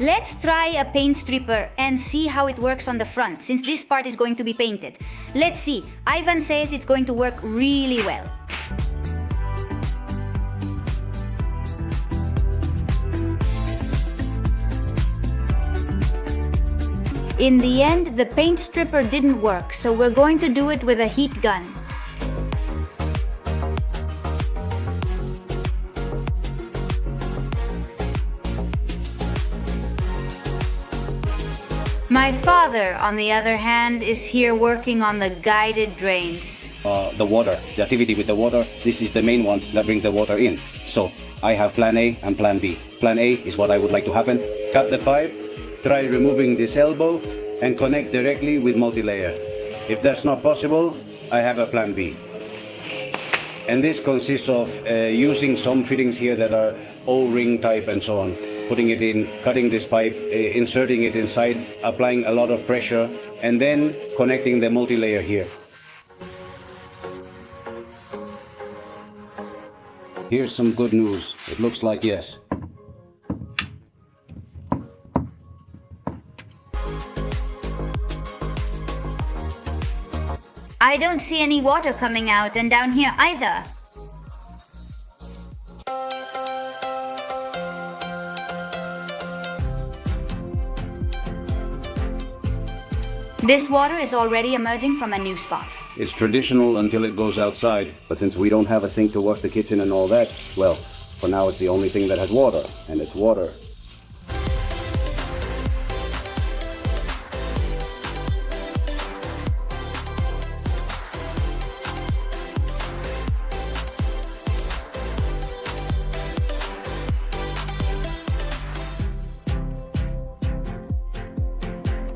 Let's try a paint stripper and see how it works on the front, since this part is going to be painted. Let's see. Ivan says it's going to work really well. In the end, the paint stripper didn't work, so we're going to do it with a heat gun. My father, on the other hand, is here working on the guided drains. The water, the activity with the water, this is the main one that brings the water in. So I have plan A and plan B. Plan A is what I would like to happen. Cut the pipe, try removing this elbow and connect directly with multi-layer. If that's not possible, I have a plan B. And this consists of using some fittings here that are O-ring type and so on. Putting it in, cutting this pipe, inserting it inside, applying a lot of pressure, and then connecting the multi-layer here. Here's some good news. It looks like yes. I don't see any water coming out, and down here either. This water is already emerging from a new spot. It's traditional until it goes outside, but since we don't have a sink to wash the kitchen and all that, well, for now it's the only thing that has water, and it's water.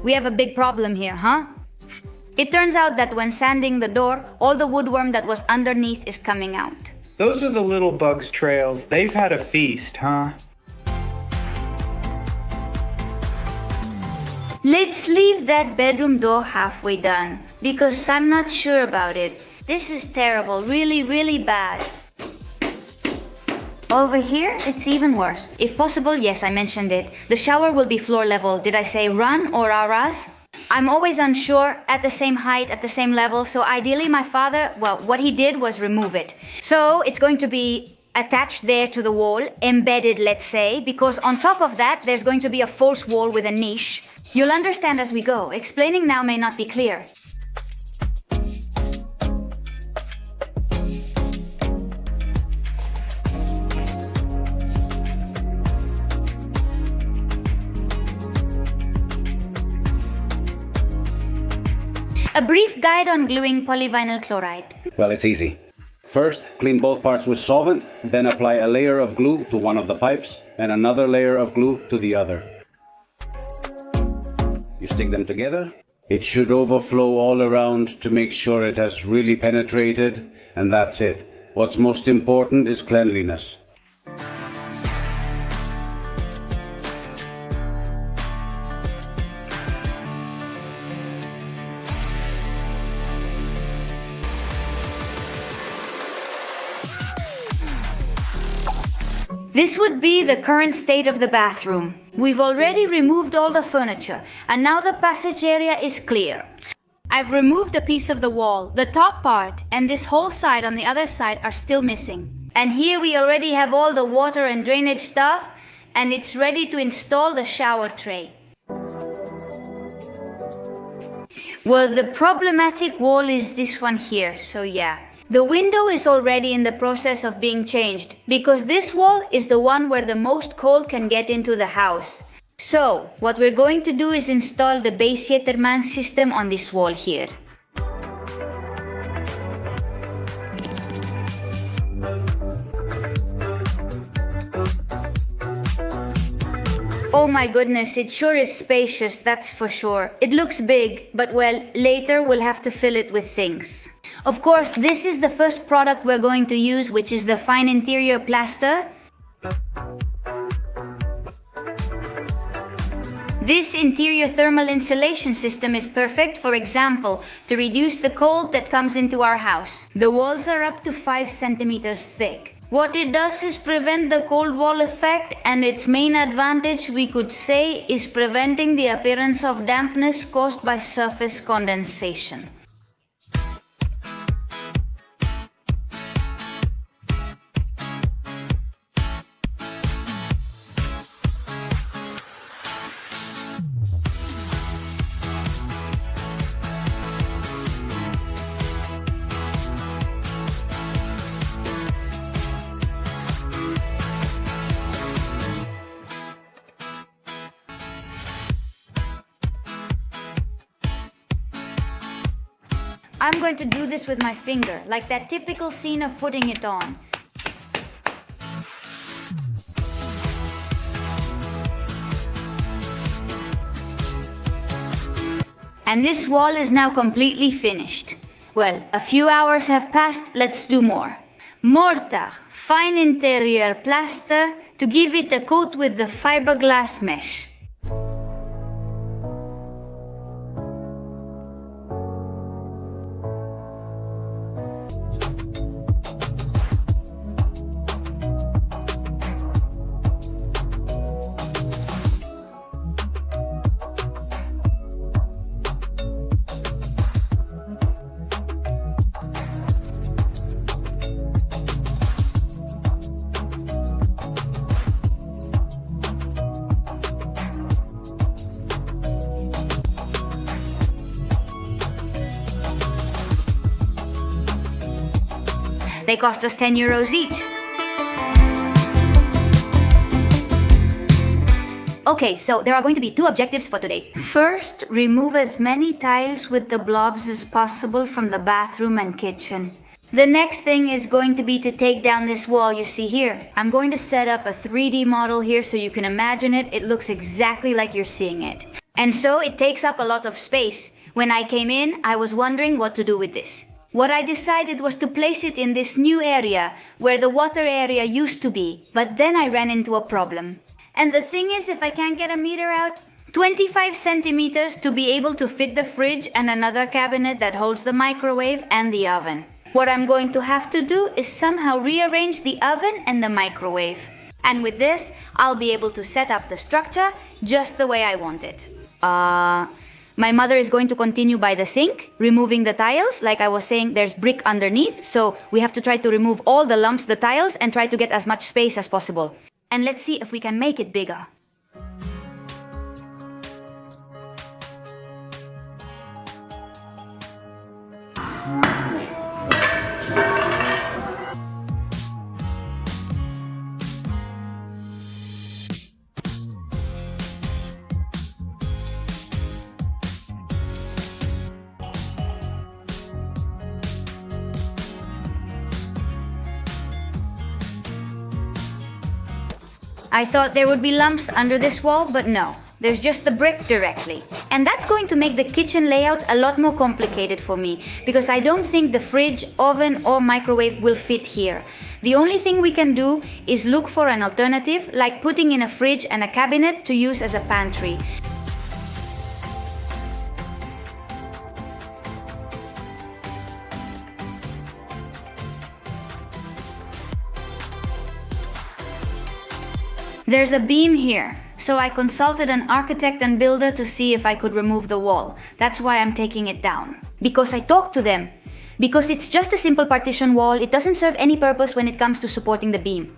We have a big problem here, huh? It turns out that when sanding the door, all the woodworm that was underneath is coming out. Those are the little bugs' trails. They've had a feast, huh? Let's leave that bedroom door halfway done, because I'm not sure about it. This is terrible, really, really bad. Over here, it's even worse. If possible, yes, I mentioned it. The shower will be floor level. Did I say run or aras? I'm always unsure, at the same height, at the same level, so ideally my father, well, what he did was remove it. So it's going to be attached there to the wall, embedded, let's say, because on top of that, there's going to be a false wall with a niche. You'll understand as we go. Explaining now may not be clear. A brief guide on gluing polyvinyl chloride. Well, it's easy. First, clean both parts with solvent, then apply a layer of glue to one of the pipes and another layer of glue to the other. You stick them together. It should overflow all around to make sure it has really penetrated, and that's it. What's most important is cleanliness. This would be the current state of the bathroom. We've already removed all the furniture, and now the passage area is clear. I've removed a piece of the wall, the top part, and this whole side on the other side are still missing. And here we already have all the water and drainage stuff, and it's ready to install the shower tray. Well, the problematic wall is this one here, so yeah. The window is already in the process of being changed, because this wall is the one where the most cold can get into the house. So, what we're going to do is install the Beisjeterman system on this wall here. Oh my goodness, it sure is spacious, that's for sure. It looks big, but well, later we'll have to fill it with things. Of course, this is the first product we're going to use, which is the fine interior plaster. This interior thermal insulation system is perfect, for example, to reduce the cold that comes into our house. The walls are up to 5 centimeters thick. What it does is prevent the cold wall effect, and its main advantage, we could say, is preventing the appearance of dampness caused by surface condensation. I'm going to do this with my finger, like that typical scene of putting it on. And this wall is now completely finished. Well, a few hours have passed, let's do more. Mortar, fine interior plaster to give it a coat with the fiberglass mesh. They cost us 10 euros each. Okay, so there are going to be two objectives for today. First, remove as many tiles with the blobs as possible from the bathroom and kitchen. The next thing is going to be to take down this wall you see here. I'm going to set up a 3D model here so you can imagine it. It looks exactly like you're seeing it. And so it takes up a lot of space. When I came in, I was wondering what to do with this. What I decided was to place it in this new area where the water area used to be, but then I ran into a problem. And the thing is, if I can't get a meter out, 25 centimeters to be able to fit the fridge and another cabinet that holds the microwave and the oven. What I'm going to have to do is somehow rearrange the oven and the microwave. And with this, I'll be able to set up the structure just the way I want it. My mother is going to continue by the sink, removing the tiles. Like I was saying, there's brick underneath, so we have to try to remove all the lumps, the tiles, and try to get as much space as possible. And let's see if we can make it bigger. I thought there would be lumps under this wall, but no. There's just the brick directly. And that's going to make the kitchen layout a lot more complicated for me, because I don't think the fridge, oven or microwave will fit here. The only thing we can do is look for an alternative, like putting in a fridge and a cabinet to use as a pantry. There's a beam here, so I consulted an architect and builder to see if I could remove the wall. That's why I'm taking it down. Because I talked to them. Because it's just a simple partition wall, it doesn't serve any purpose when it comes to supporting the beam.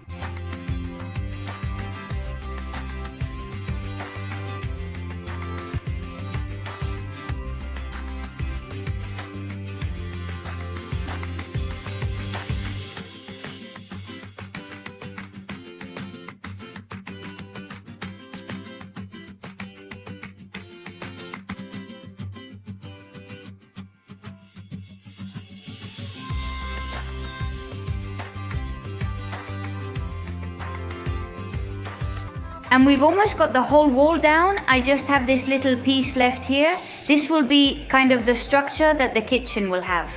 And we've almost got the whole wall down. I just have this little piece left here. This will be kind of the structure that the kitchen will have.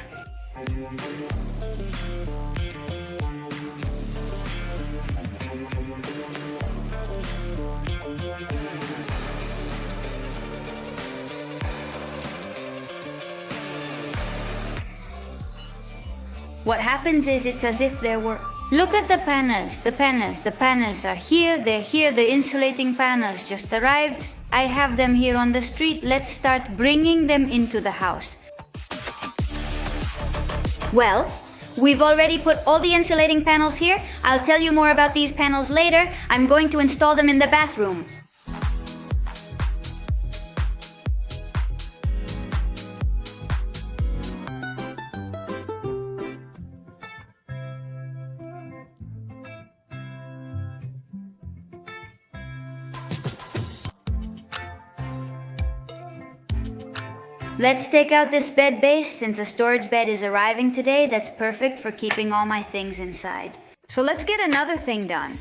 What happens is it's as if there were Look at the panels, the panels. The panels are here, they're here. The insulating panels just arrived. I have them here on the street. Let's start bringing them into the house. Well, we've already put all the insulating panels here. I'll tell you more about these panels later. I'm going to install them in the bathroom. Let's take out this bed base. Since a storage bed is arriving today, that's perfect for keeping all my things inside. So let's get another thing done.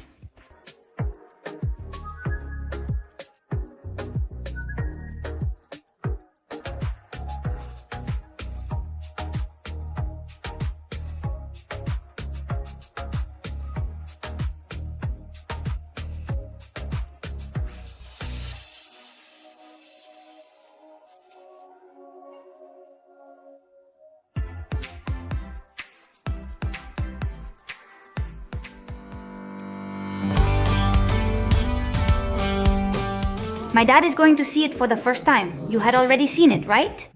My dad is going to see it for the first time. You had already seen it, right?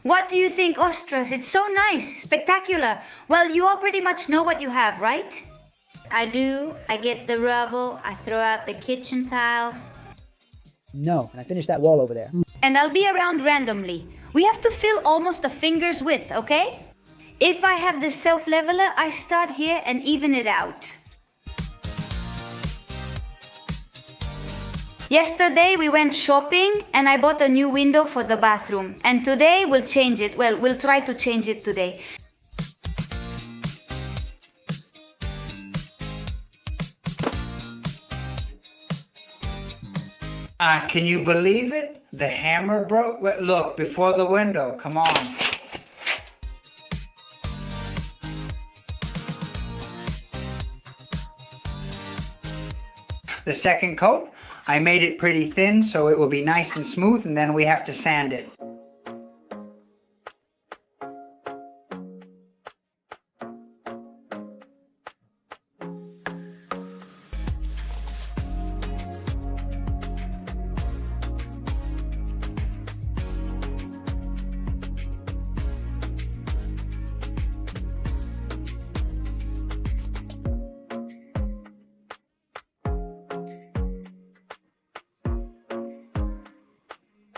What do you think, Ostras? It's so nice, spectacular. Well, you all pretty much know what you have, right? I do. I get the rubble, I throw out the kitchen tiles. No, and I finished that wall over there. And I'll be around randomly. We have to fill almost a finger's width, okay? If I have the self-leveler, I start here and even it out. Yesterday we went shopping and I bought a new window for the bathroom. And today we'll change it. Well, we'll try to change it today. Can you believe it? The hammer broke? Look, before the window. Come on. The second coat, I made it pretty thin so it will be nice and smooth, and then we have to sand it.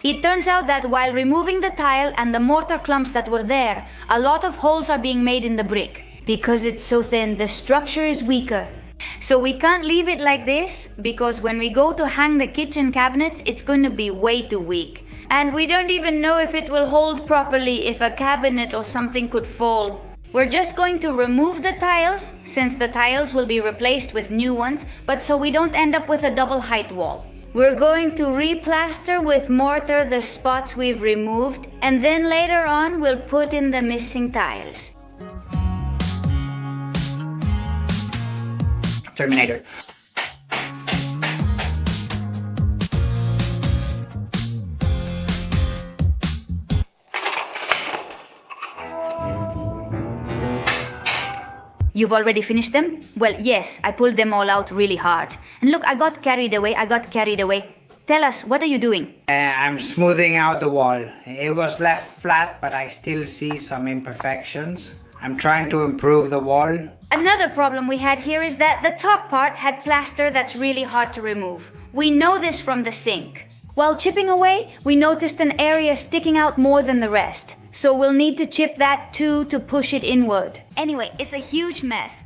It turns out that while removing the tile and the mortar clumps that were there, a lot of holes are being made in the brick. Because it's so thin, the structure is weaker. So we can't leave it like this, because when we go to hang the kitchen cabinets, it's going to be way too weak. And we don't even know if it will hold properly, if a cabinet or something could fall. We're just going to remove the tiles, since the tiles will be replaced with new ones, but so we don't end up with a double height wall. We're going to replaster with mortar the spots we've removed, and then later on we'll put in the missing tiles. Terminator. You've already finished them? Well, yes, I pulled them all out really hard. And look, I got carried away. Tell us, what are you doing? I'm smoothing out the wall. It was left flat, but I still see some imperfections. I'm trying to improve the wall. Another problem we had here is that the top part had plaster that's really hard to remove. We know this from the sink. While chipping away, we noticed an area sticking out more than the rest. So we'll need to chip that too to push it inward. Anyway, it's a huge mess.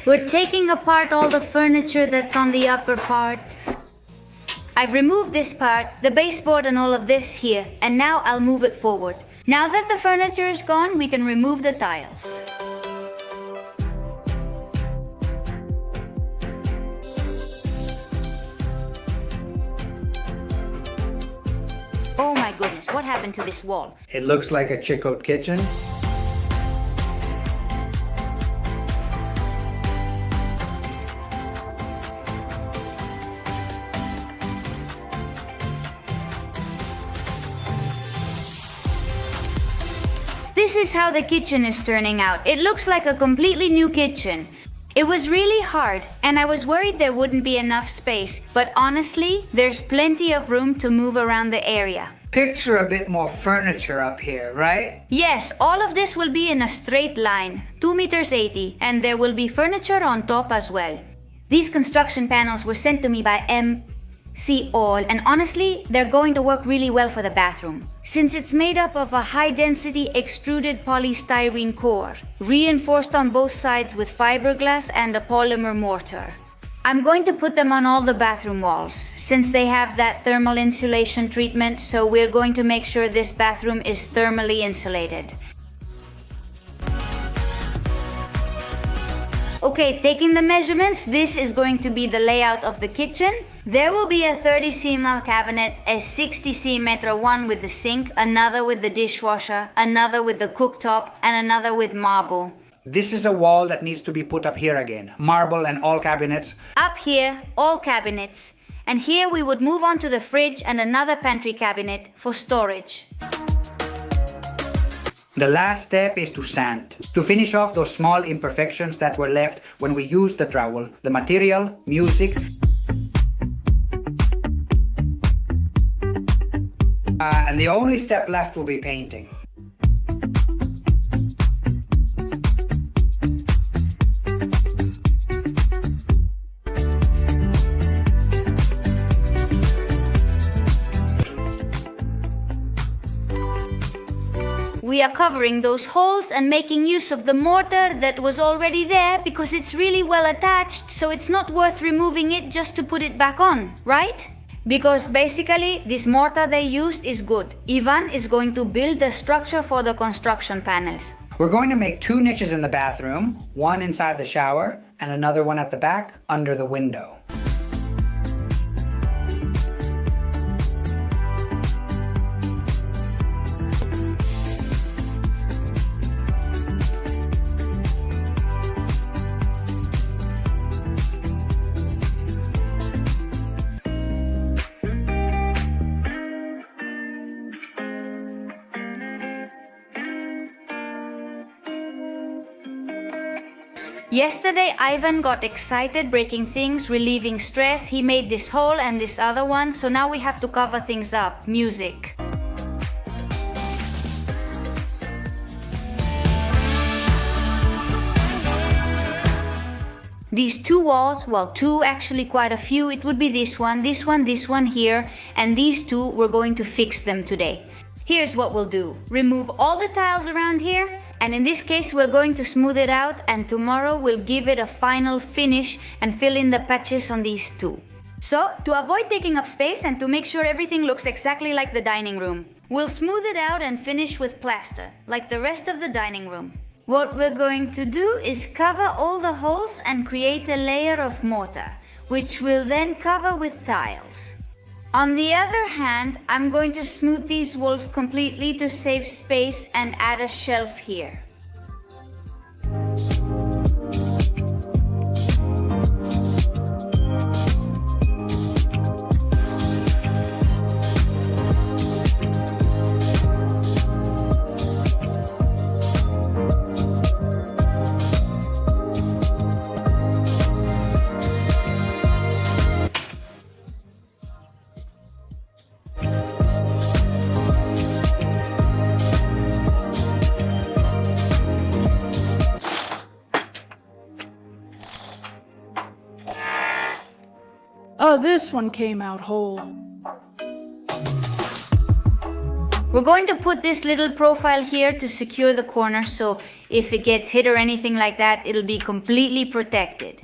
We're taking apart all the furniture that's on the upper part. I've removed this part, the baseboard and all of this here, and now I'll move it forward. Now that the furniture is gone, we can remove the tiles. Oh my goodness, what happened to this wall? It looks like a chicot kitchen. this is how the kitchen is turning out. It looks like a completely new kitchen. It was really hard, and I was worried there wouldn't be enough space, but honestly, there's plenty of room to move around the area. Picture a bit more furniture up here, right? Yes, all of this will be in a straight line, 2 meters 80, and there will be furniture on top as well. These construction panels were sent to me by MC All, and honestly, they're going to work really well for the bathroom. Since it's made up of a high-density extruded polystyrene core, reinforced on both sides with fiberglass and a polymer mortar. I'm going to put them on all the bathroom walls, since they have that thermal insulation treatment, so we're going to make sure this bathroom is thermally insulated. Okay, taking the measurements, this is going to be the layout of the kitchen. There will be a 30 cm cabinet, a 60 cm one with the sink, another with the dishwasher, another with the cooktop, and another with marble. This is a wall that needs to be put up here again. Marble and all cabinets. Up here, all cabinets. And here we would move on to the fridge and another pantry cabinet for storage. The last step is to sand, to finish off those small imperfections that were left when we used the trowel, the material, music, and the only step left will be painting. We are covering those holes and making use of the mortar that was already there because it's really well attached, so it's not worth removing it just to put it back on, right? Because basically this mortar they used is good. Ivan is going to build the structure for the construction panels. We're going to make 2 niches in the bathroom, one inside the shower and another one at the back under the window. Yesterday, Ivan got excited breaking things, relieving stress. He made this hole and this other one, so now we have to cover things up. Music. These 2 walls, well, 2, actually quite a few. It would be this one here, and these 2, we're going to fix them today. Here's what we'll do. Remove all the tiles around here, and in this case we're going to smooth it out, and tomorrow we'll give it a final finish and fill in the patches on these 2. So, to avoid taking up space and to make sure everything looks exactly like the dining room, we'll smooth it out and finish with plaster, like the rest of the dining room. What we're going to do is cover all the holes and create a layer of mortar, which we'll then cover with tiles. On the other hand, I'm going to smooth these walls completely to save space and add a shelf here. Oh, this one came out whole. We're going to put this little profile here to secure the corner, so if it gets hit or anything like that, it'll be completely protected.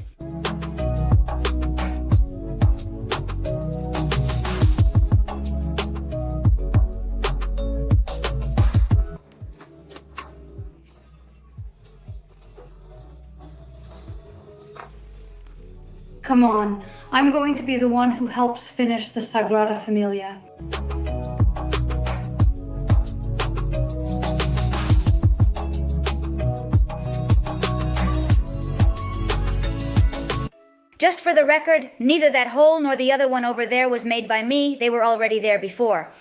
Come on, I'm going to be the one who helps finish the Sagrada Familia. Just for the record, neither that hole nor the other one over there was made by me. They were already there before.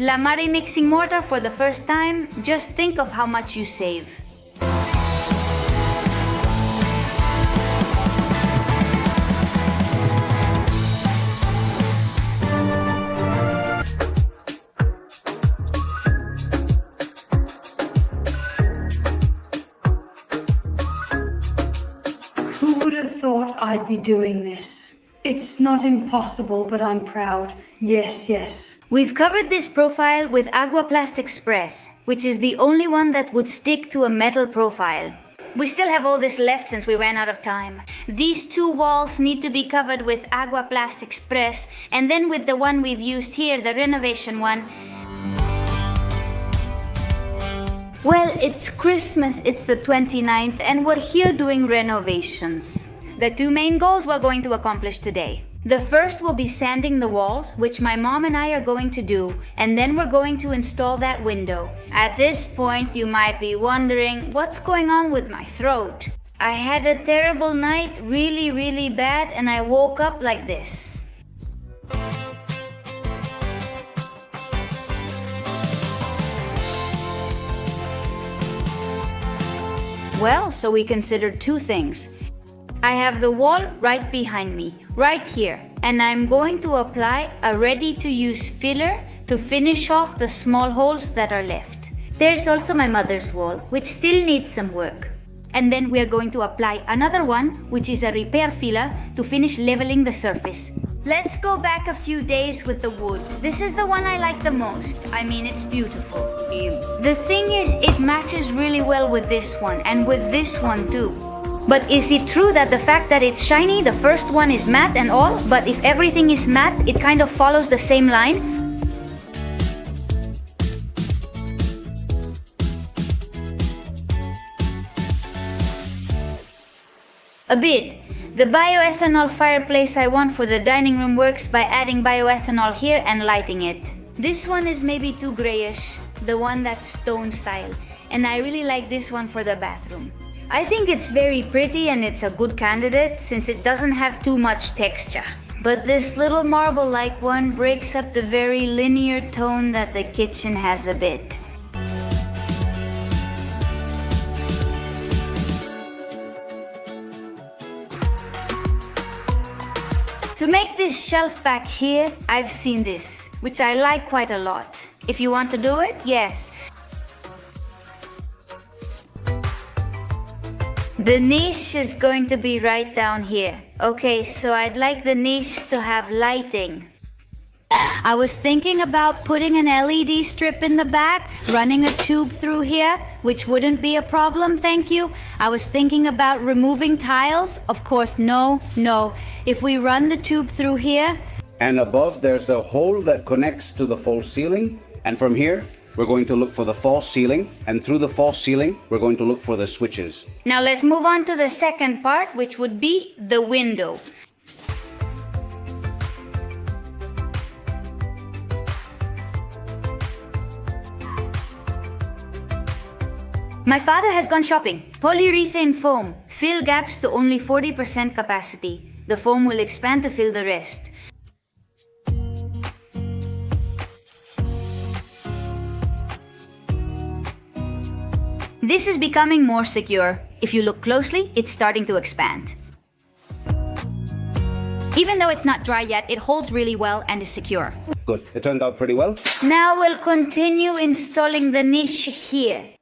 La Mari mixing mortar for the first time, just think of how much you save. Who would have thought I'd be doing this? It's not impossible, but I'm proud. Yes, yes. We've covered this profile with Aquaplast Express, which is the only one that would stick to a metal profile. We still have all this left since we ran out of time. These two walls need to be covered with Aquaplast Express, and then with the one we've used here, the Renovation one. Well, it's Christmas, it's the 29th, and we're here doing renovations. The two main goals we're going to accomplish today. The first will be sanding the walls, which my mom and I are going to do, and then we're going to install that window. At this point, you might be wondering, what's going on with my throat? I had a terrible night, really bad, and I woke up like this. Well, so we considered two things. I have the wall right behind me, right here, and I'm going to apply a ready-to-use filler to finish off the small holes that are left. There's also my mother's wall, which still needs some work. And then we are going to apply another one, which is a repair filler, to finish leveling the surface. Let's go back a few days with the wood. This is the one I like the most. I mean, it's beautiful. The thing is, it matches really well with this one, and with this one too. But is it true that the fact that it's shiny, the first one is matte and all, but if everything is matte, it kind of follows the same line? A bit. The bioethanol fireplace I want for the dining room works by adding bioethanol here and lighting it. This one is maybe too grayish, the one that's stone style, and I really like this one for the bathroom. I think it's very pretty and it's a good candidate since it doesn't have too much texture. But this little marble-like one breaks up the very linear tone that the kitchen has a bit. To make this shelf back here, I've seen this, which I like quite a lot. If you want to do it, yes. The niche is going to be right down here. Okay, so I'd like the niche to have lighting. I was thinking about putting an LED strip in the back, running a tube through here, which wouldn't be a problem, thank you. I was thinking about removing tiles. Of course, no. If we run the tube through here... And above, there's a hole that connects to the false ceiling. And from here, we're going to look for the false ceiling. And through the false ceiling, we're going to look for the switches. Now let's move on to the second part, which would be the window. My father has gone shopping. Polyurethane foam. Fill gaps to only 40% capacity. The foam will expand to fill the rest. This is becoming more secure. If you look closely, it's starting to expand. Even though it's not dry yet, it holds really well and is secure. Good, it turned out pretty well. Now we'll continue installing the niche here.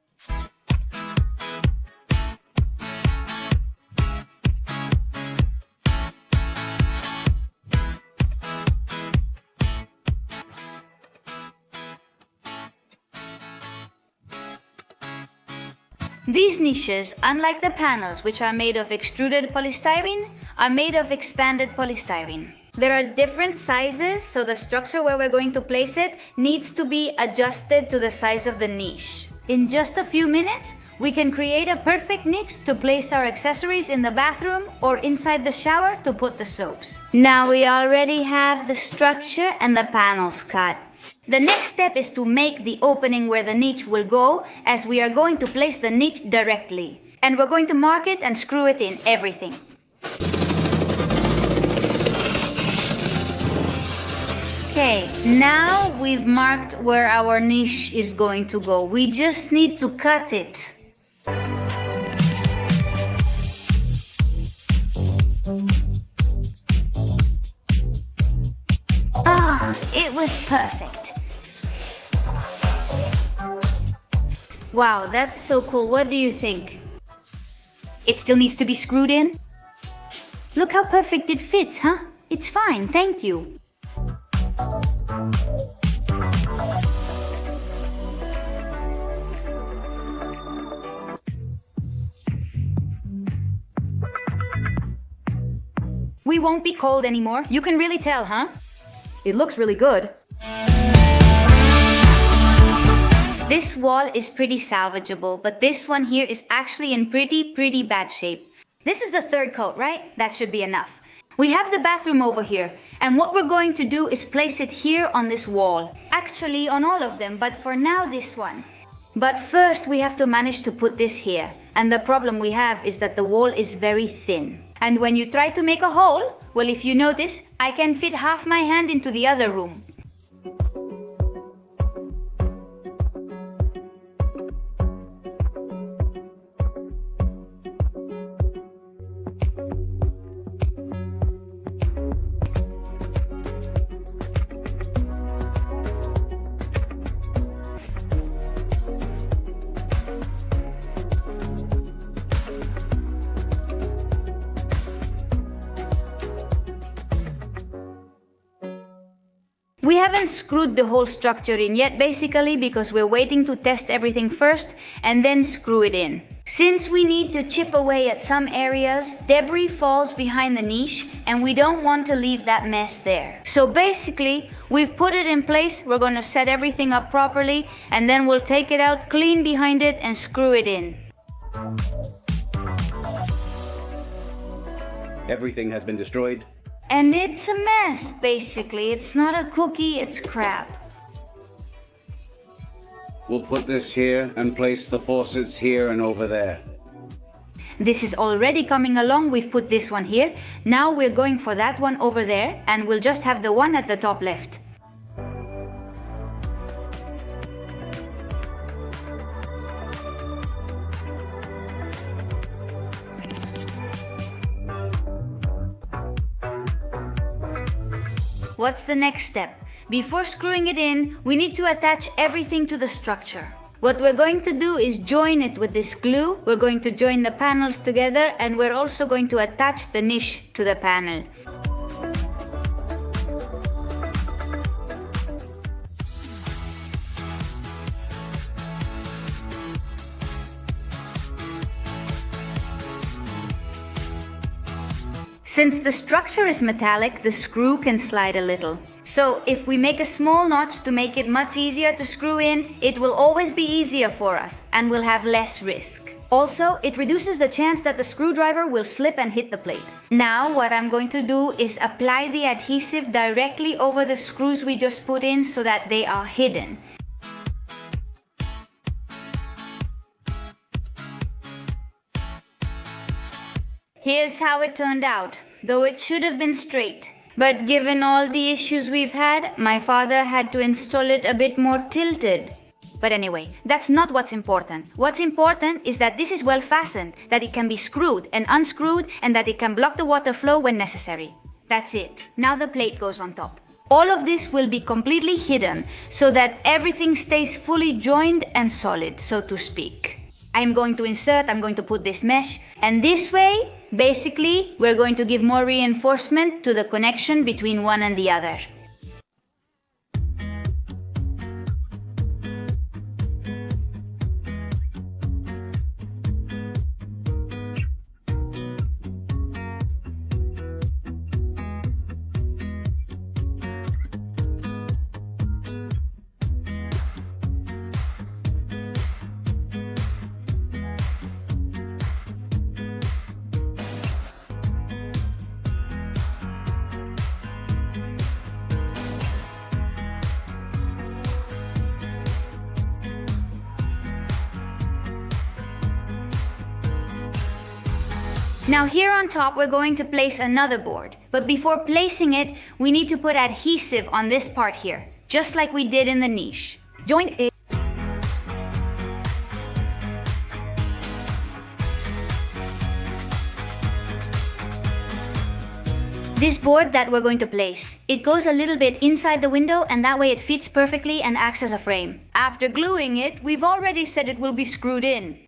These niches, unlike the panels which are made of extruded polystyrene, are made of expanded polystyrene. There are different sizes, so the structure where we're going to place it needs to be adjusted to the size of the niche. In just a few minutes, we can create a perfect niche to place our accessories in the bathroom or inside the shower to put the soaps. Now we already have the structure and the panels cut. The next step is to make the opening where the niche will go, as we are going to place the niche directly. And we're going to mark it and screw it in everything. Okay, now we've marked where our niche is going to go. We just need to cut it. Ah, it was perfect. Wow, that's so cool. What do you think? It still needs to be screwed in? Look how perfect it fits, huh? It's fine, thank you. We won't be cold anymore. You can really tell, huh? It looks really good. This wall is pretty salvageable, but this one here is actually in pretty bad shape. This is the third coat, right? That should be enough. We have the bathroom over here, and what we're going to do is place it here on this wall. Actually, on all of them, but for now, this one. But first, we have to manage to put this here. And the problem we have is that the wall is very thin. And when you try to make a hole, well, if you notice, I can fit half my hand into the other room. We haven't screwed the whole structure in yet, basically because we're waiting to test everything first and then screw it in. Since we need to chip away at some areas, debris falls behind the niche and we don't want to leave that mess there. So basically, we've put it in place, we're going to set everything up properly, and then we'll take it out, clean behind it, and screw it in. Everything has been destroyed. And it's a mess, basically. It's not a cookie, it's crap. We'll put this here and place the faucets here and over there. This is already coming along. We've put this one here. Now we're going for that one over there, and we'll just have the one at the top left. What's the next step? Before screwing it in, we need to attach everything to the structure. What we're going to do is join it with this glue. We're going to join the panels together, and we're also going to attach the niche to the panel. Since the structure is metallic, the screw can slide a little. So if we make a small notch to make it much easier to screw in, it will always be easier for us and we'll have less risk. Also, it reduces the chance that the screwdriver will slip and hit the plate. Now what I'm going to do is apply the adhesive directly over the screws we just put in so that they are hidden. Here's how it turned out, though it should have been straight. But given all the issues we've had, my father had to install it a bit more tilted. But anyway, that's not what's important. What's important is that this is well fastened, that it can be screwed and unscrewed, and that it can block the water flow when necessary. That's it. Now the plate goes on top. All of this will be completely hidden, so that everything stays fully joined and solid, so to speak. I'm going to put this mesh, and this way, basically, we're going to give more reinforcement to the connection between one and the other. Now here on top we're going to place another board, but before placing it, we need to put adhesive on this part here, just like we did in the niche. Joint A. This board that we're going to place, it goes a little bit inside the window and that way it fits perfectly and acts as a frame. After gluing it, we've already said it will be screwed in.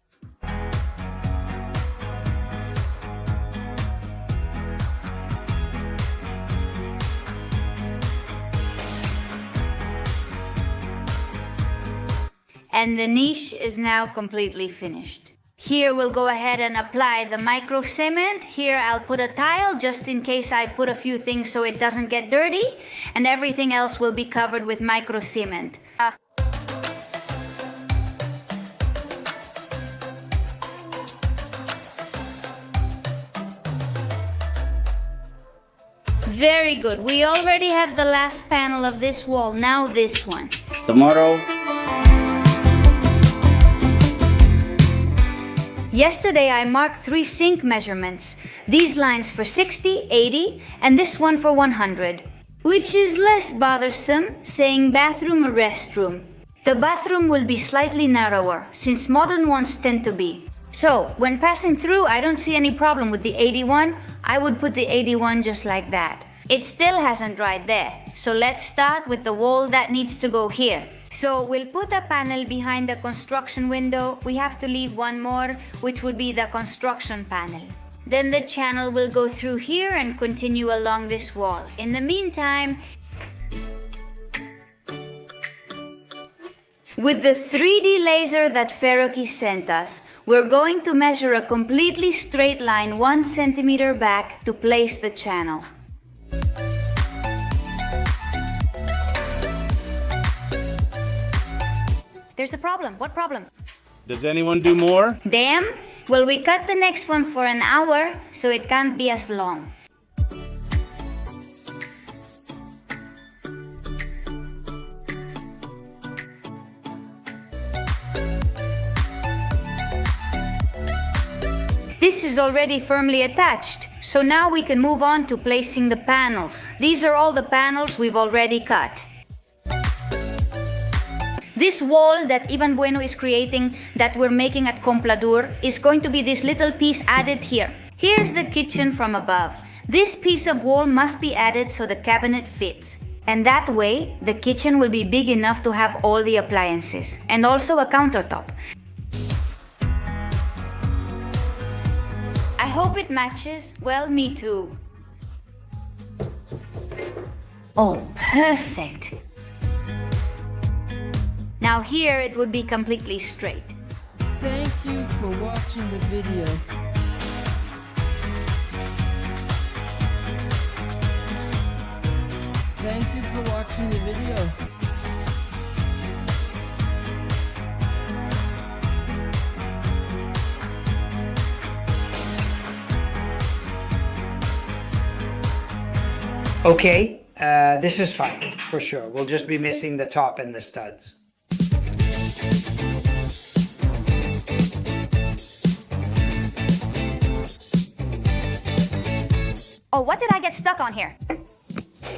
And the niche is now completely finished. Here we'll go ahead and apply the micro cement. Here I'll put a tile just in case I put a few things so it doesn't get dirty. And everything else will be covered with micro cement. Very good. We already have the last panel of this wall. Now this one. Tomorrow. Yesterday I marked 3 sink measurements. These lines for 60, 80, and this one for 100. Which is less bothersome, saying bathroom or restroom. The bathroom will be slightly narrower, since modern ones tend to be. So, when passing through, I don't see any problem with the 81. I would put the 81 just like that. It still hasn't dried there, so let's start with the wall that needs to go here. So we'll put a panel behind the construction window. We have to leave one more, which would be the construction panel. Then the channel will go through here and continue along this wall. In the meantime, with the 3D laser that Feroki sent us, we're going to measure a completely straight line 1 centimeter back to place the channel. There's a problem. What problem? Does anyone do more? Damn. Well, we cut the next one for an hour, so it can't be as long. This is already firmly attached, so now we can move on to placing the panels. These are all the panels we've already cut. This wall that Ivan Bueno is creating, that we're making at Compladur, is going to be this little piece added here. Here's the kitchen from above. This piece of wall must be added so the cabinet fits. And that way, the kitchen will be big enough to have all the appliances. And also a countertop. I hope it matches. Well, me too. Oh, perfect. Now here it would be completely straight. Thank you for watching the video. Thank you for watching the video. Okay, this is fine, for sure. We'll just be missing the top and the studs. Oh, what did I get stuck on here?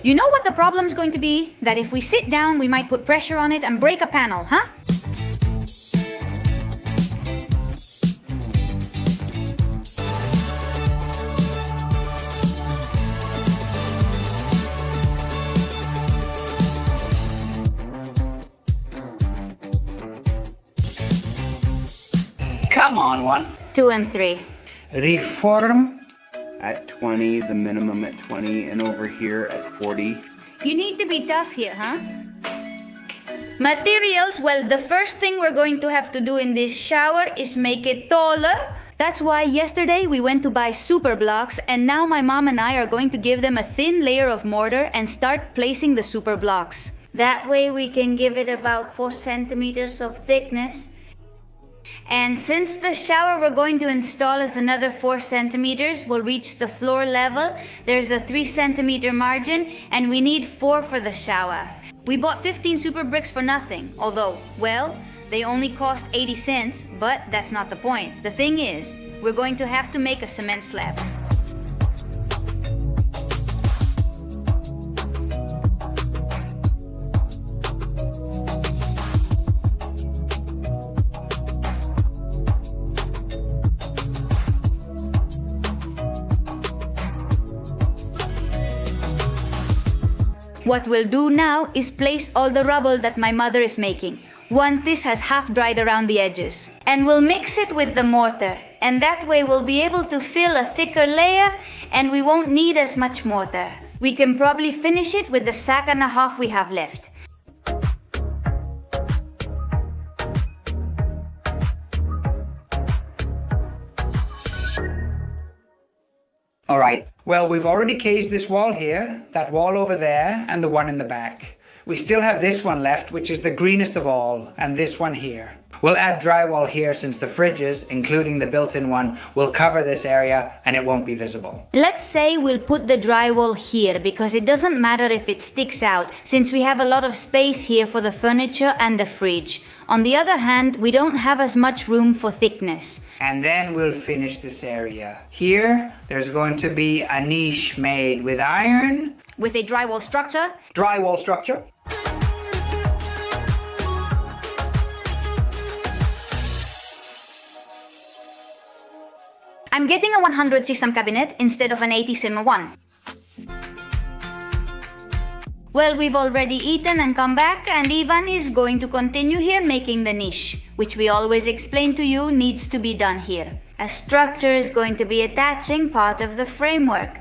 You know what the problem's going to be? That if we sit down, we might put pressure on it and break a panel, huh? Come on, 1. 2 and 3. Reform. At 20, the minimum at 20, and over here at 40. You need to be tough here, huh? Materials, well, the first thing we're going to have to do in this shower is make it taller. That's why yesterday we went to buy super blocks, and now my mom and I are going to give them a thin layer of mortar and start placing the super blocks. That way we can give it about 4 centimeters of thickness. And since the shower we're going to install is another 4 centimeters, will reach the floor level, there's a 3 centimeter margin, and we need 4 for the shower. We bought 15 super bricks for nothing, although, well, they only cost 80 cents, but that's not the point. The thing is, we're going to have to make a cement slab. What we'll do now is place all the rubble that my mother is making, once this has half dried around the edges. And we'll mix it with the mortar, and that way we'll be able to fill a thicker layer and we won't need as much mortar. We can probably finish it with the sack and a half we have left. Alright, well, we've already caged this wall here, that wall over there, and the one in the back. We still have this one left, which is the greenest of all, and this one here. We'll add drywall here since the fridges, including the built-in one, will cover this area and it won't be visible. Let's say we'll put the drywall here because it doesn't matter if it sticks out, since we have a lot of space here for the furniture and the fridge. On the other hand, we don't have as much room for thickness. And then we'll finish this area. Here, there's going to be a niche made with iron. With a drywall structure. Drywall structure. I'm getting a 100 system cabinet instead of an 80 sim one. Well, we've already eaten and come back, and Ivan is going to continue here making the niche, which we always explain to you needs to be done here. A structure is going to be attaching part of the framework.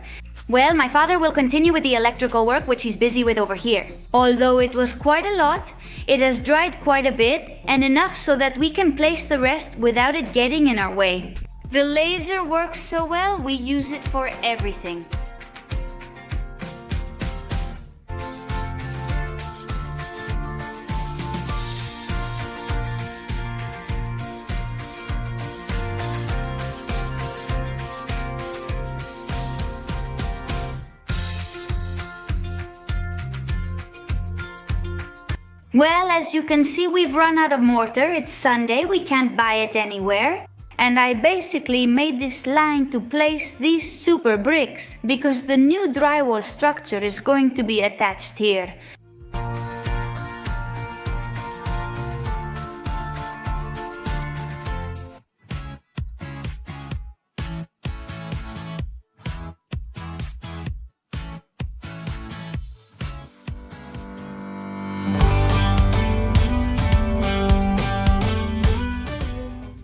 Well, my father will continue with the electrical work, which he's busy with over here. Although it was quite a lot, it has dried quite a bit, and enough so that we can place the rest without it getting in our way. The laser works so well, we use it for everything. Well, as you can see, we've run out of mortar. It's Sunday, we can't buy it anywhere. And I basically made this line to place these super bricks because the new drywall structure is going to be attached here.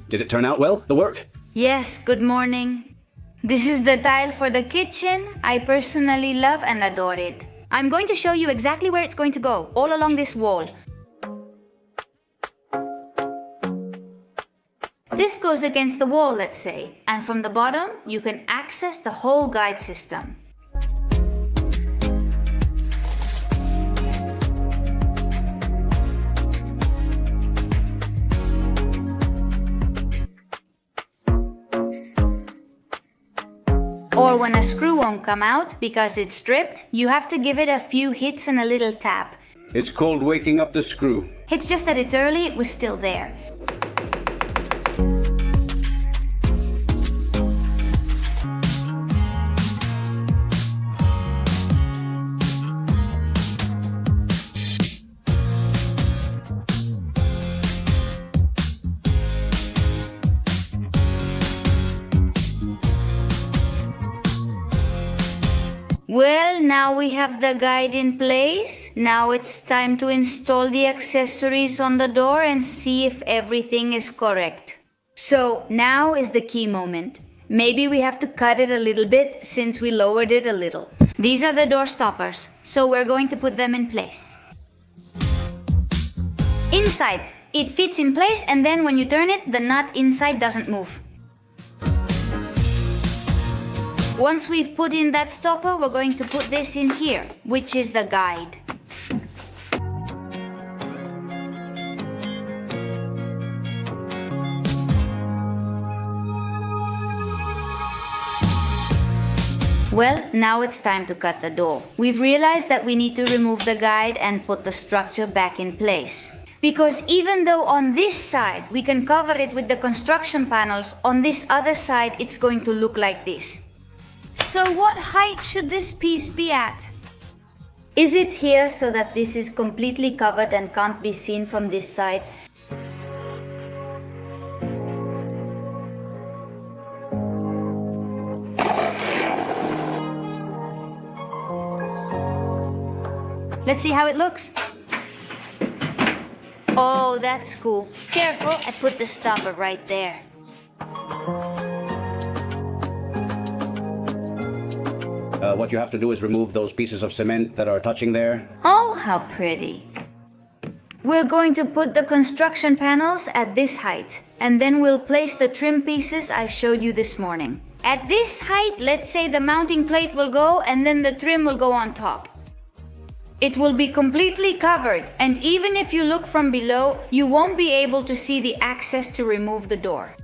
Did it turn out well, the work? Yes, good morning. This is the tile for the kitchen. I personally love and adore it. I'm going to show you exactly where it's going to go, all along this wall. This goes against the wall, let's say, and from the bottom you can access the whole guide system. Or when a screw won't come out because it's stripped, you have to give it a few hits and a little tap. It's called waking up the screw. It's just that it's early, it was still there. Well, now we have the guide in place. Now it's time to install the accessories on the door and see if everything is correct. So now is the key moment. Maybe we have to cut it a little bit since we lowered it a little. These are the door stoppers, so we're going to put them in place. Inside, it fits in place, and then when you turn it, the nut inside doesn't move. Once we've put in that stopper, we're going to put this in here, which is the guide. Well, now it's time to cut the door. We've realized that we need to remove the guide and put the structure back in place. Because even though on this side we can cover it with the construction panels, on this other side it's going to look like this. So what height should this piece be at? Is it here so that this is completely covered and can't be seen from this side? Let's see how it looks. Oh, that's cool. Careful, I put the stopper right there. What you have to do is remove those pieces of cement that are touching there. Oh, how pretty. We're going to put the construction panels at this height, and then we'll place the trim pieces I showed you this morning. At this height, let's say the mounting plate will go and then the trim will go on top. It will be completely covered, and even if you look from below, you won't be able to see the access to remove the door.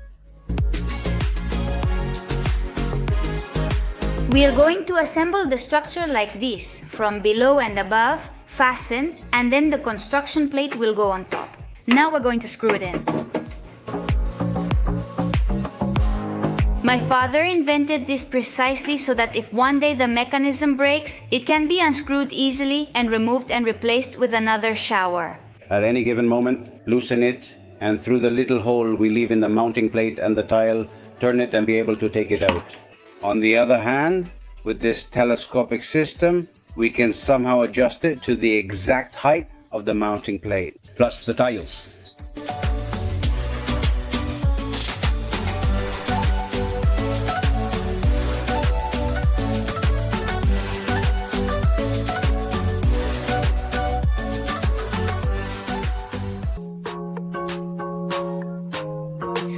We are going to assemble the structure like this, from below and above, fasten, and then the construction plate will go on top. Now we're going to screw it in. My father invented this precisely so that if one day the mechanism breaks, it can be unscrewed easily and removed and replaced with another shower. At any given moment, loosen it, and through the little hole we leave in the mounting plate and the tile, turn it and be able to take it out. On the other hand, with this telescopic system, we can somehow adjust it to the exact height of the mounting plate, plus the tiles.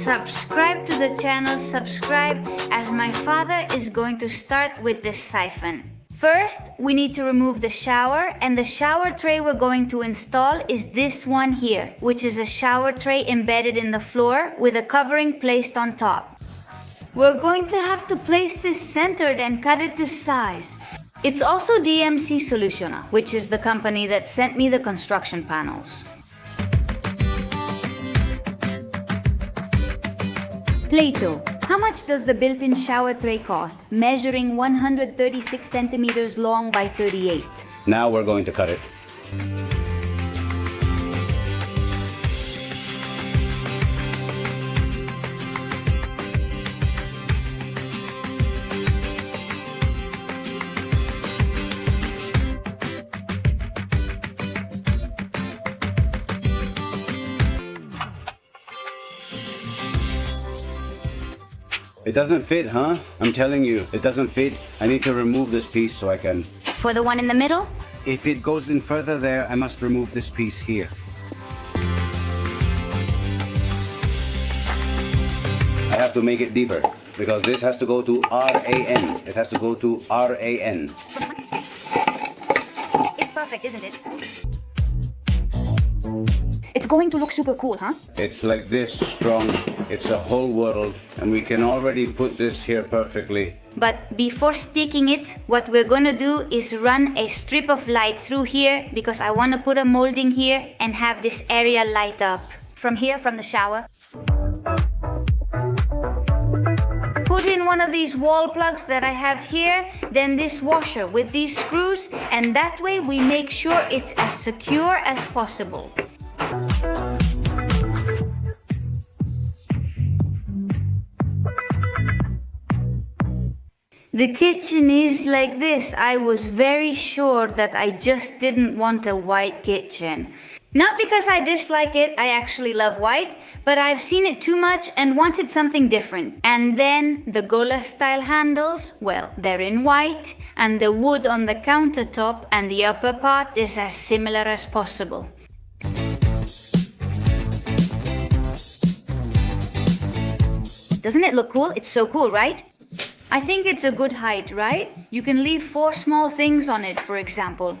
Subscribe to the channel, subscribe, as my father is going to start with this siphon. First, we need to remove the shower, and the shower tray we're going to install is this one here, which is a shower tray embedded in the floor with a covering placed on top. We're going to have to place this centered and cut it to size. It's also DMC Solutiona, which is the company that sent me the construction panels. Plato, how much does the built-in shower tray cost, measuring 136 centimeters long by 38? Now we're going to cut it. It doesn't fit, huh? I'm telling you, it doesn't fit. I need to remove this piece so I can... For the one in the middle? If it goes in further there, I must remove this piece here. I have to make it deeper, because this has to go to RAN. It has to go to RAN. It's perfect, isn't it? It's going to look super cool, huh? It's like this strong. It's a whole world, and we can already put this here perfectly. But before sticking it, what we're gonna do is run a strip of light through here, because I want to put a molding here and have this area light up. From here, from the shower. Put in one of these wall plugs that I have here, then this washer with these screws, and that way we make sure it's as secure as possible. The kitchen is like this. I was very sure that I just didn't want a white kitchen. Not because I dislike it, I actually love white, but I've seen it too much and wanted something different. And then the Gola style handles, well, they're in white, and the wood on the countertop and the upper part is as similar as possible. Doesn't it look cool? It's so cool, right? I think it's a good height, right? You can leave 4 small things on it, for example.